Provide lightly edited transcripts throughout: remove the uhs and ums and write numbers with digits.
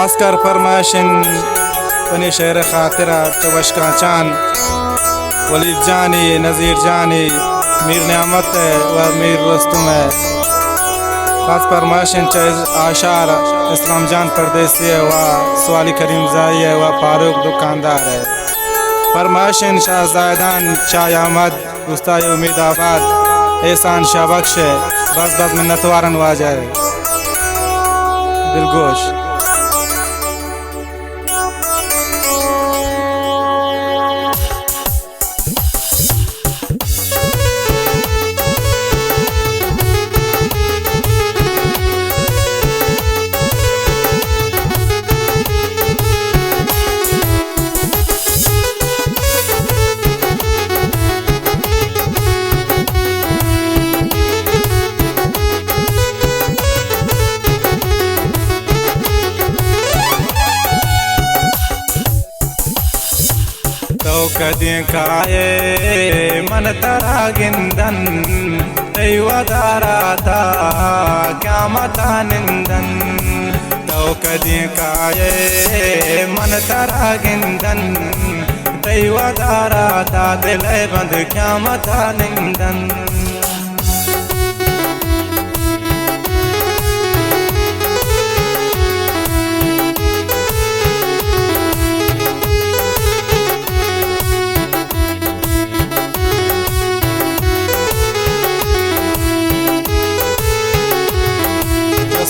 खासकर फरमाइशन बनी शेर खातिरा चवशका चान वलीद जानी नज़ीर जानी मीर नियामत व मीर रुस्तुम है। खास फरमाइशन आशार इस्लाम जान परदेसी है व सवाली करीम जाई है व फारूक दुकानदार है। फरमाइशन शाहजादान शाह अहमद उस्ताद उम्मीदाबाद एहसान शाहबख्श है। बस बस मिन्नतवारन वाजा है दिलगोश। कदिं काये मन तरा गिंदन दैवदारा था क्या मता निंदन। तो कदिं काये मन तरा गिंदन दैवदारा था दिल बंद क्या मता निंदन।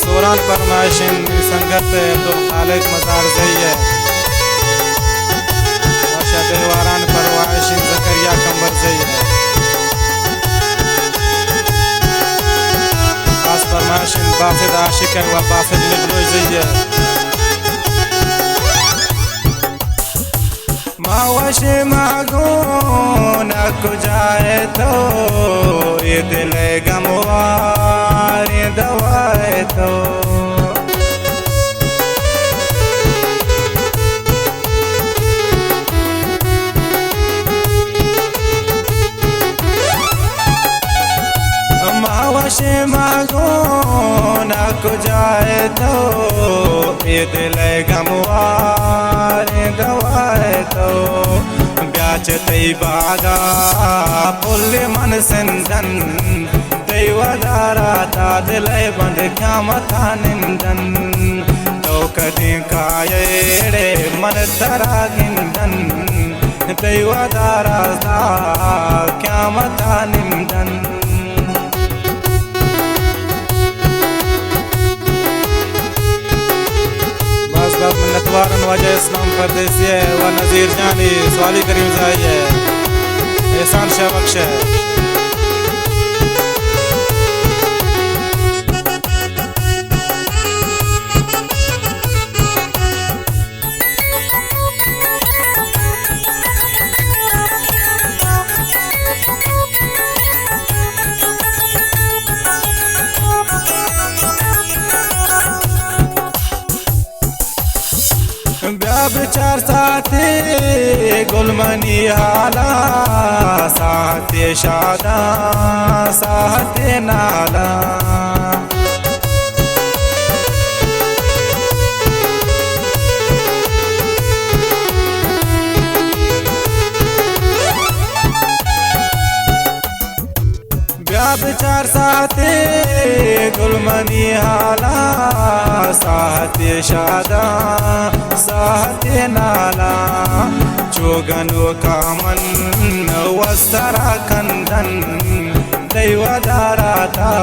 सोरान फरमाइशन संगत अब्दुल खालिक मजार जई है। देवारान फरमाइशन जकरिया कंबर जई है। खास फरमाइशन बासिद आशिक है व बासिद मिर्जोई जई है। मावश मागो न कुजाए तो ये दिल गमवार दवाए तो। मावश मागो न कुजाए तो ये दिल गमवार दवाए तो। ब्याच तई बागा पुल मन सिंधन दैवदारा था दिल बंद क्या मथा निंदन। तो कदिं काये मन तरा गिंदन दैवदारा था क्या मथा निंदन। बस बस मिन्नतवारन वजह इस्लाम परदेसी है व नज़ीर जानी सवाली करीम जाई है एहसान शाहबख्श है। विचार साथे गुलमनी हाला साथे शादा साथे नाला। विचार साथे गुलमनी हाला साथे शादा साथे नाला। चोगनो कामन वस्तरा कंदन दैवदारा था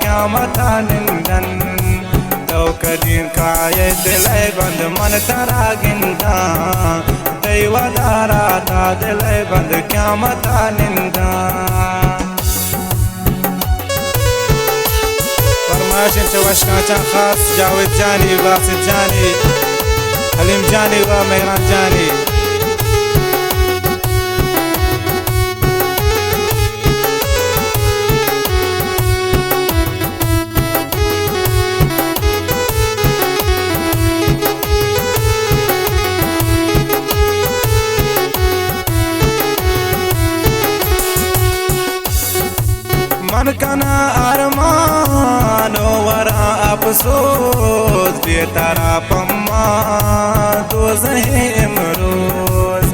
क्या मथा निंदन। तो कदिं काये दिल बंद मन तरा गिंदा दैवदारा था दिल बंद क्या मथा निंदा। फरमाइशन चवशका चा खास जावेद जानी बासिद जानी हलीम जानी व मेहरान जानी। मन कना अरमानो वरा अफसोस बेतारा पम्मा दोज़ह इमरोज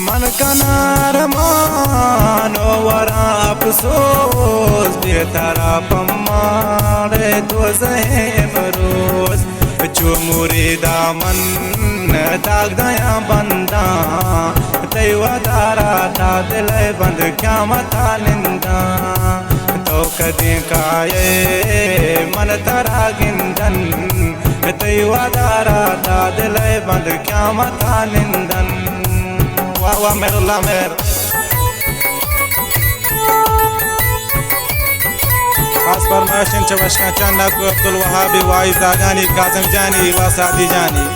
मन कनार मानो वरा अफसोस बेतारा पम्मा दोज़ह इमरोज जो मुरीदा मन दाग दया बंदा तैवा दारा ता दिल बंद क्या मता निंदा तो कदी काये मन तारा गिंदन तैवा दारा ता दिल बंद क्या मता निंदन वाह वाह मेरुल्ला मेर खास फरमाइशन चवशका चंदा को अब्दुल वहाबी वाइज दागानी कासिम जानी व सादी जानी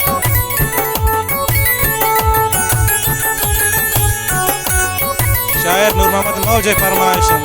शायर नूर मोहम्मद मौजे फरमाइशन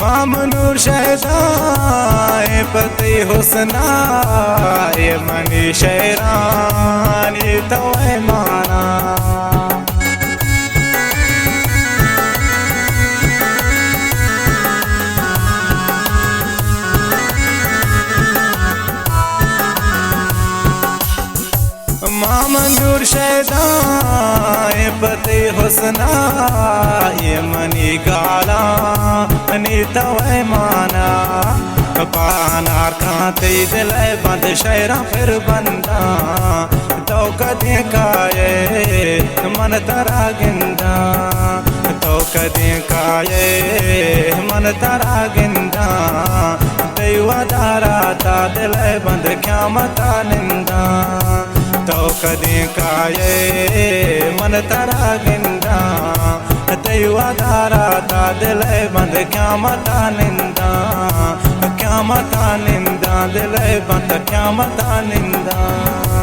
मामनूर शहदाए पति हुस्ना ये मनी शहरानी तवे माना मामनूर शहदाए पति हुस्ना ये मनी गाला तवे माना पानार खाते दिल बंद शहरा फिर बंदा तो कदे काये मन तारा गिंदा तो कदे काये मन तारा गिंदा दैवा दारा ता दिल बंद क्या मता निंदा तो कदे काये मन तारा गिंदा तैवा दारा ता दिल बंद क्या मता निंदा क्या मता निंदा दिल बंद क्या मता निंदा।